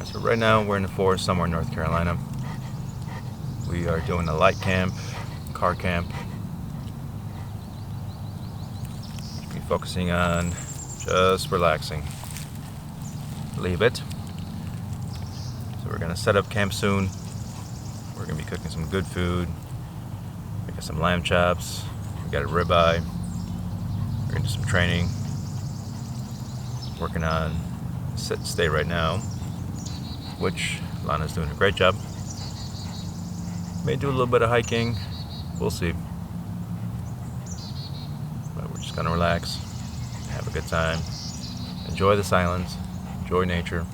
So right now we're in the forest somewhere in North Carolina. We are doing a light camp, car camp. Be focusing on just relaxing. Leave it. So we're gonna set up camp soon. We're gonna be cooking some good food. We got some lamb chops. We got a ribeye. We're gonna do some training. Working on sit and stay right now, which Lana's doing a great job. May do a little bit of hiking. We'll see. But we're just gonna relax, have a good time, enjoy the silence, enjoy nature.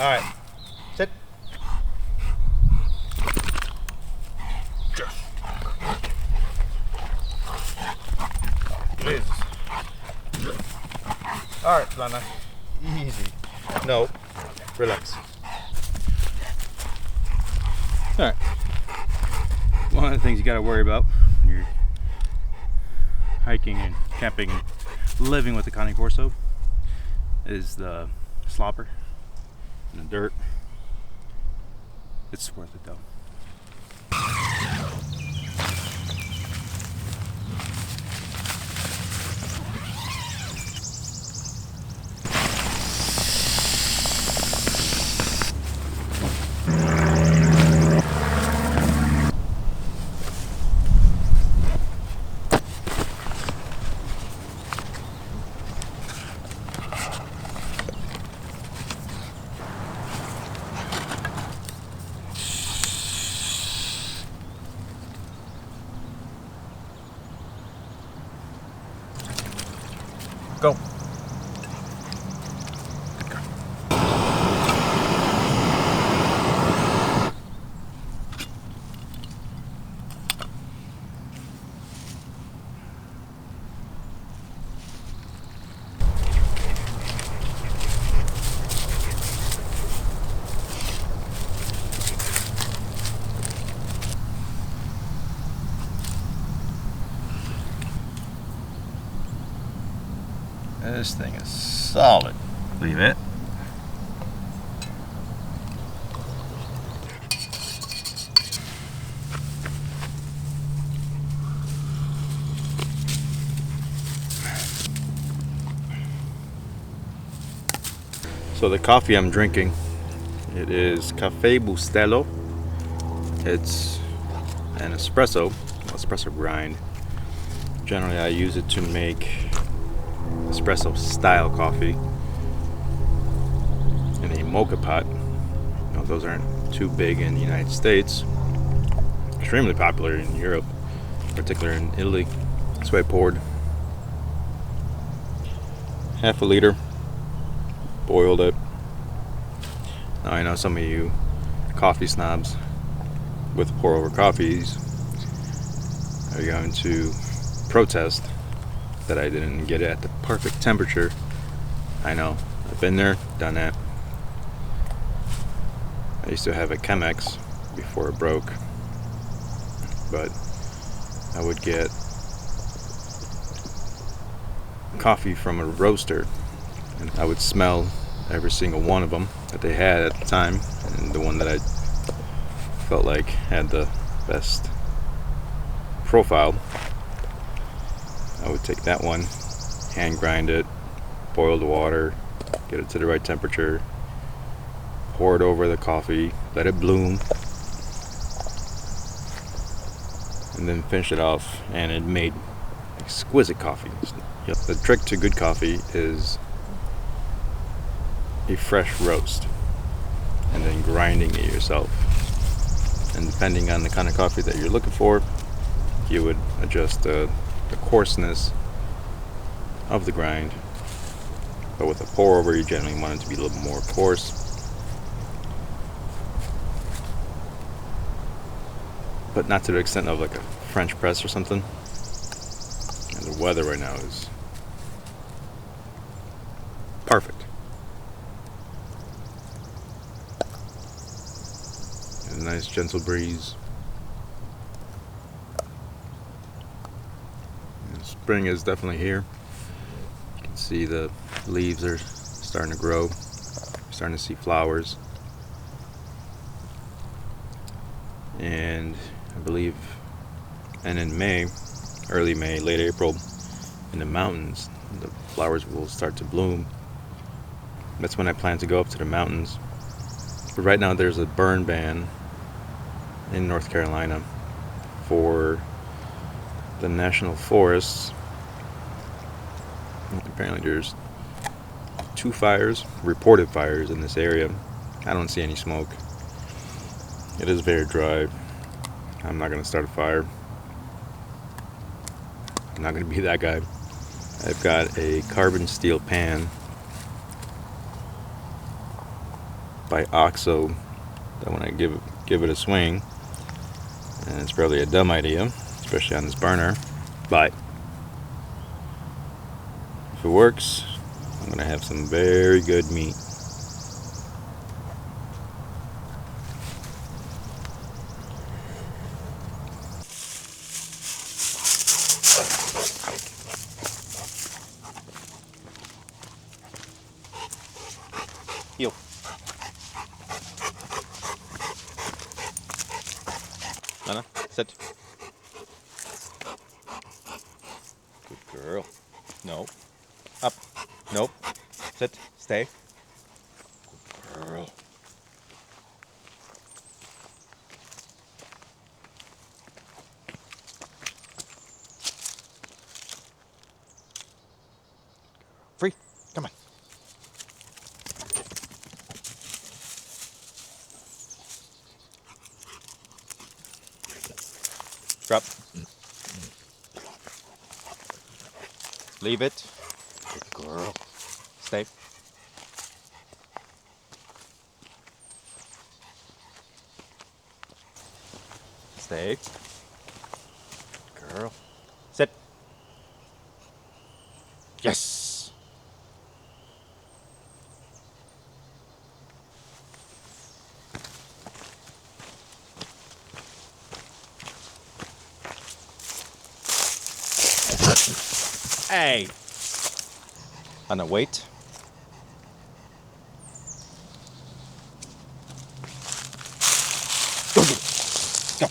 All right, sit. Jesus. All right, Lana. Easy. No, relax. All right. One of the things you got to worry about when you're hiking and camping and living with the Cane Corso is the slopper. In the dirt. It's worth it though. Go. This thing is solid. Leave it. So the coffee I'm drinking, it is Cafe Bustelo. It's an espresso grind. Generally I use it to make espresso style coffee in a mocha pot. You know, those aren't too big in the United States. Extremely popular in Europe, particularly in Italy. So I poured half a liter, boiled it. Now I know some of you coffee snobs with pour over coffees are going to protest that I didn't get it at the perfect temperature. I know, I've been there, done that. I used to have a Chemex before it broke, but I would get coffee from a roaster and I would smell every single one of them that they had at the time, and the one that I felt like had the best profile, I would take that one, hand grind it, boil the water, get it to the right temperature, pour it over the coffee, let it bloom, and then finish it off, and it made exquisite coffee. Yep. The trick to good coffee is a fresh roast and then grinding it yourself. And depending on the kind of coffee that you're looking for, you would adjust the coarseness of the grind. But with a pour over, you generally want it to be a little more coarse, but not to the extent of like a French press or something. And the weather right now is perfect. And a nice gentle breeze. And spring is definitely here. You can see the leaves are starting to grow. You're starting to see flowers. And I believe, and in May, early May, late April, in the mountains, the flowers will start to bloom. That's when I plan to go up to the mountains. But right now there's a burn ban in North Carolina for the national forests. Apparently there's 2 fires, reported fires in this area. I don't see any smoke. It is very dry. I'm not going to start a fire. I'm not going to be that guy. I've got a carbon steel pan by OXO that when I give it a swing, and it's probably a dumb idea, especially on this burner, but if it works, I'm going to have some very good meat. Heel. Lana, sit. Good girl. No. Up. Nope. Sit. Stay. Good girl. Free. Come on. Drop. Leave it. Good girl. Stay. Stay. Girl. Sit. Yes. Hey. Anna, wait. Go.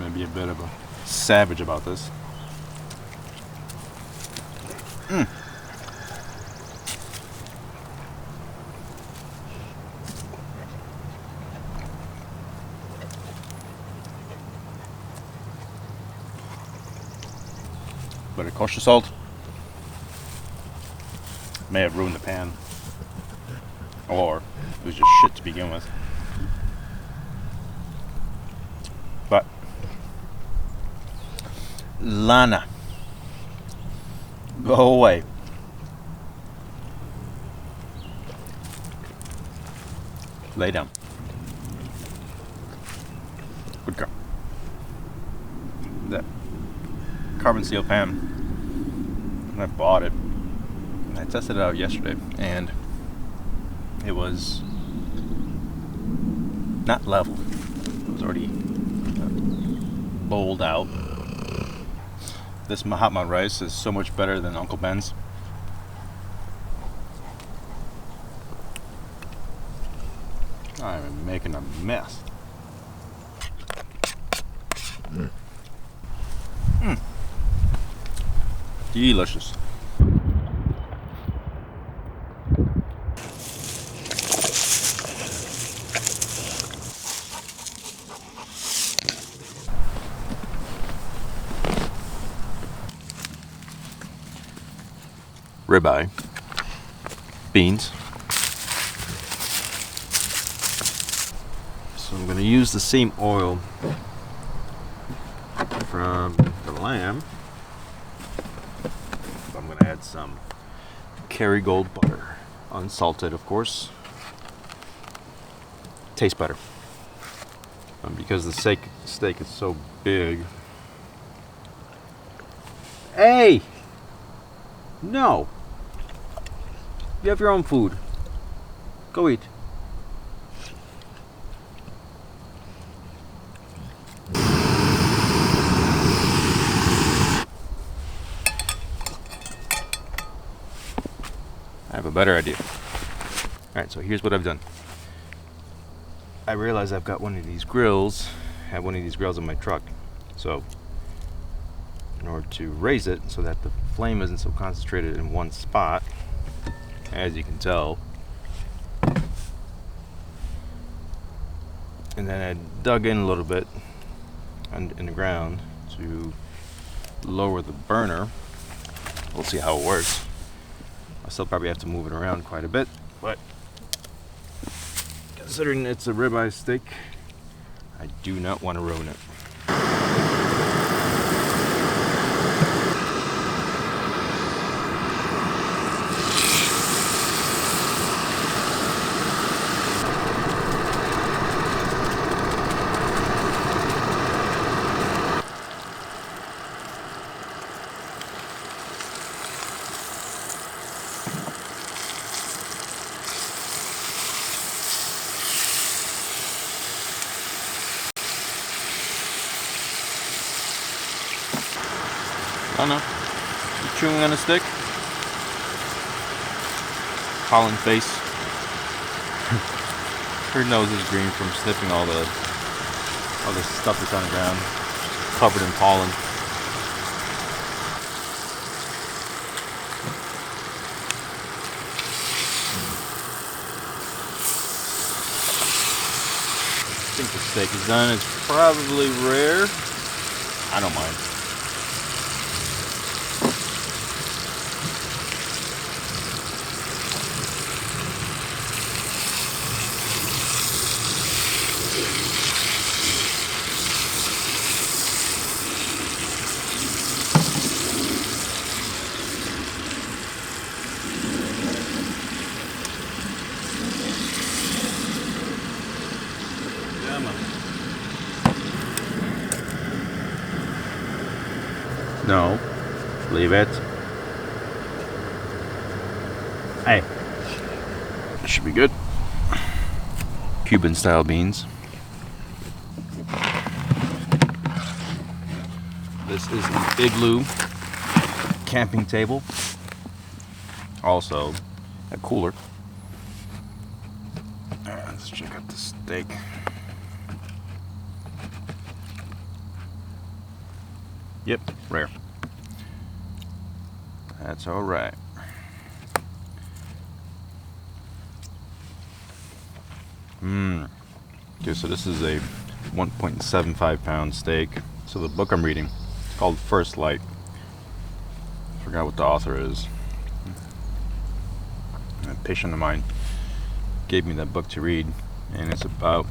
going to be a bit of a savage about this. But of kosher salt may have ruined the pan, or it was just shit to begin with. But Lana, go away. Lay down. Good girl. That carbon steel pan, I bought it. I tested it out yesterday, and it was not level. It was already bowled out. This Mahatma rice is so much better than Uncle Ben's. I'm making a mess. Delicious. Ribeye, beans. So I'm going to use the same oil from the lamb. I'm going to add some Kerrygold butter, unsalted of course. Tastes better. Because the steak is so big. Hey! No! You have your own food. Go eat. I have a better idea. Alright, so here's what I've done. I realize I've got one of these grills. I have one of these grills in my truck. So, in order to raise it so that the flame isn't so concentrated in one spot, as you can tell, and then I dug in a little bit in the ground to lower the burner. We'll see how it works. I'll still probably have to move it around quite a bit, but considering it's a ribeye steak, I do not want to ruin it. Lana, you chewing on a stick? Pollen face. Her nose is green from sniffing all the stuff that's on the ground, covered in pollen. I think the steak is done. It's probably rare. I don't mind. No, leave it. Hey, this should be good. Cuban style beans. This is the Igloo camping table. Also a cooler. Alright, let's check out the steak. Yep, rare. That's alright. Okay, so this is a 1.75 pound steak. So the book I'm reading, it's called First Light. I forgot what the author is. A patient of mine gave me that book to read, and it's about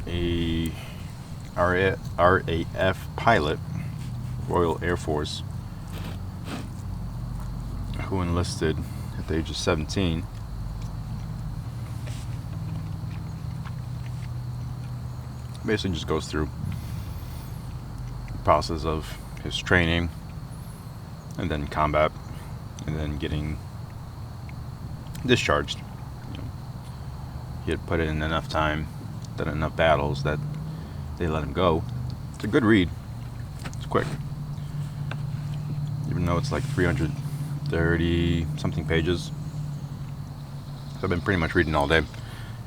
a RAF pilot, Royal Air Force, who enlisted at the age of 17. Basically just goes through the process of his training and then combat and then getting discharged. You know, he had put in enough time, done enough battles that they let him go. It's a good read. It's quick. Even though it's like 330 something pages. So I've been pretty much reading all day,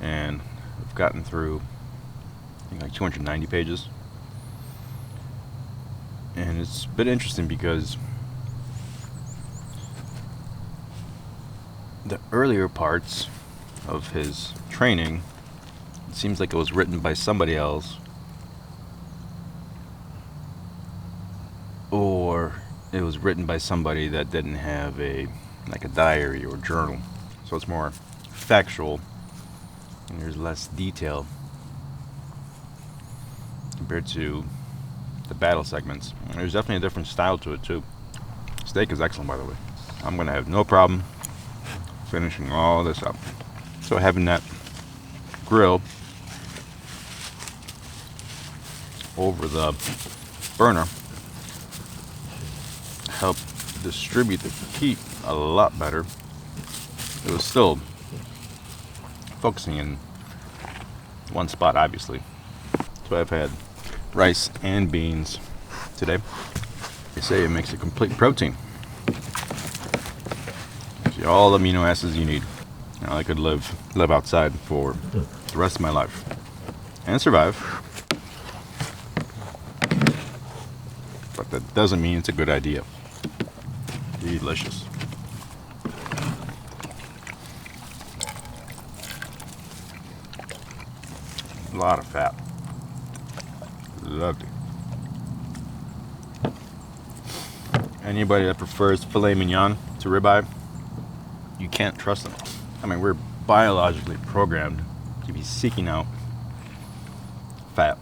and I've gotten through I think like 290 pages. And it's been interesting because the earlier parts of his training, it seems like it was written by somebody else, or it was written by somebody that didn't have a diary or journal. So it's more factual and there's less detail compared to the battle segments. And there's definitely a different style to it too. Steak is excellent, by the way. I'm gonna have no problem finishing all this up. So having that grill over the burner helped distribute the heat a lot better. It was still focusing in one spot, obviously. So I've had rice and beans today. They say it makes a complete protein. Gives you all the amino acids you need. Now I could live outside for the rest of my life and survive. But that doesn't mean it's a good idea. Delicious. A lot of fat. Loved it. Anybody that prefers filet mignon to ribeye, you can't trust them. I mean, we're biologically programmed to be seeking out fat.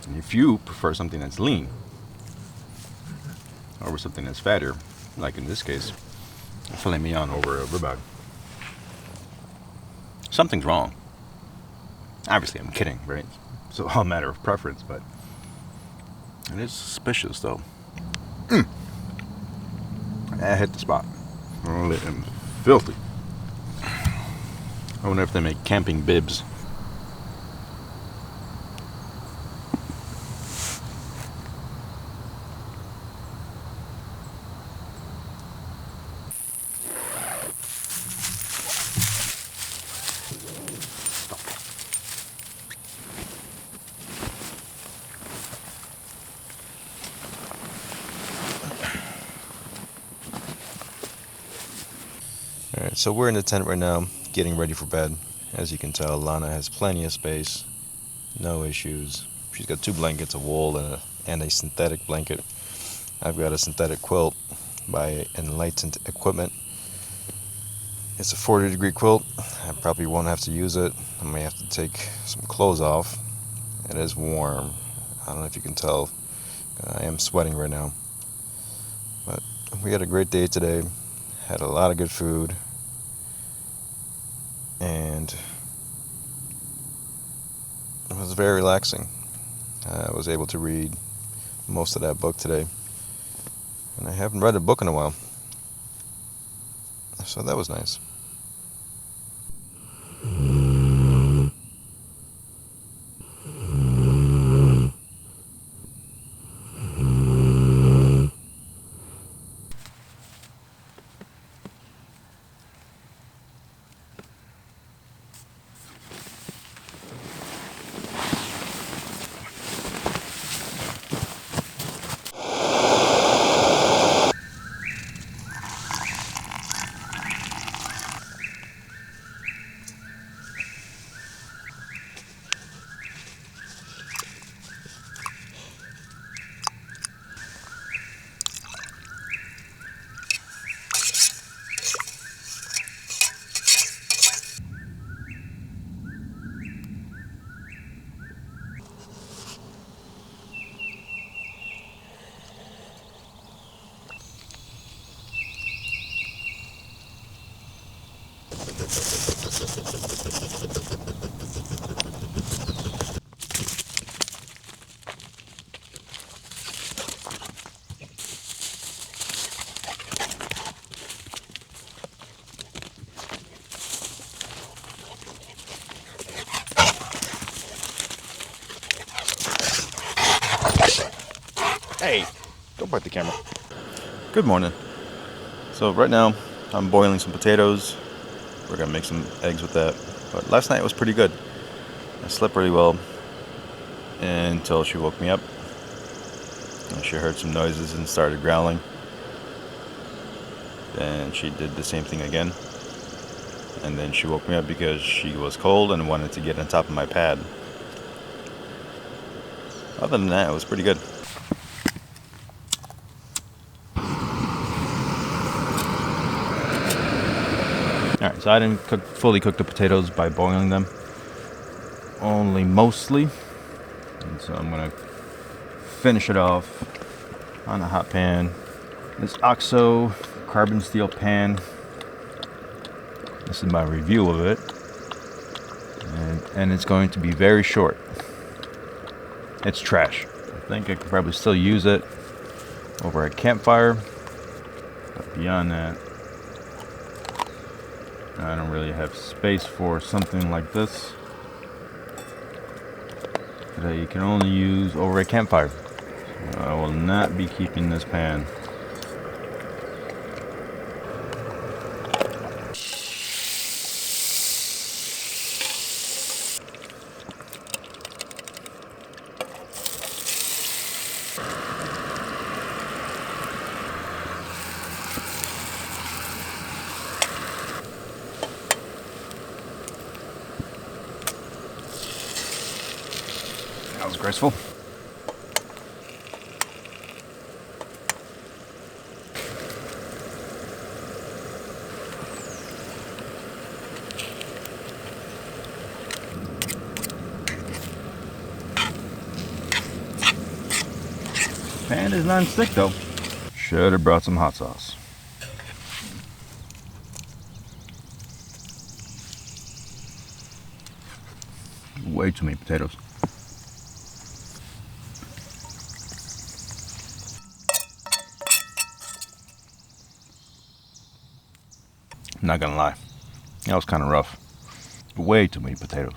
And if you prefer something that's lean over something that's fattier, like in this case, filet mignon over a ribeye, something's wrong. Obviously, I'm kidding, right? It's all a matter of preference, but it is suspicious, though. That hit the spot. Oh, it am filthy. I wonder if they make camping bibs. Alright, so we're in the tent right now, getting ready for bed. As you can tell, Lana has plenty of space, no issues. She's got 2 blankets, a wool and a synthetic blanket. I've got a synthetic quilt by Enlightened Equipment. It's a 40-degree quilt. I probably won't have to use it. I may have to take some clothes off. It is warm. I don't know if you can tell. I am sweating right now. But we had a great day today. Had a lot of good food. And it was very relaxing. I was able to read most of that book today. And I haven't read a book in a while. So that was nice. Hey, don't bite the camera. Good morning. So right now I'm boiling some potatoes. We're gonna make some eggs with that. But last night was pretty good. I slept really well until she woke me up. And she heard some noises and started growling. Then she did the same thing again. And then she woke me up because she was cold and wanted to get on top of my pad. Other than that, it was pretty good. Alright, so I didn't fully cook the potatoes by boiling them. Only mostly. And so I'm going to finish it off on a hot pan. This OXO carbon steel pan. This is my review of it. And it's going to be very short. It's trash. I think I could probably still use it over a campfire. But beyond that, I don't really have space for something like this that you can only use over a campfire. So I will not be keeping this pan. That was graceful. Pan is non-stick though. Should have brought some hot sauce. Way too many potatoes. I'm not gonna lie, that was kind of rough. Way too many potatoes.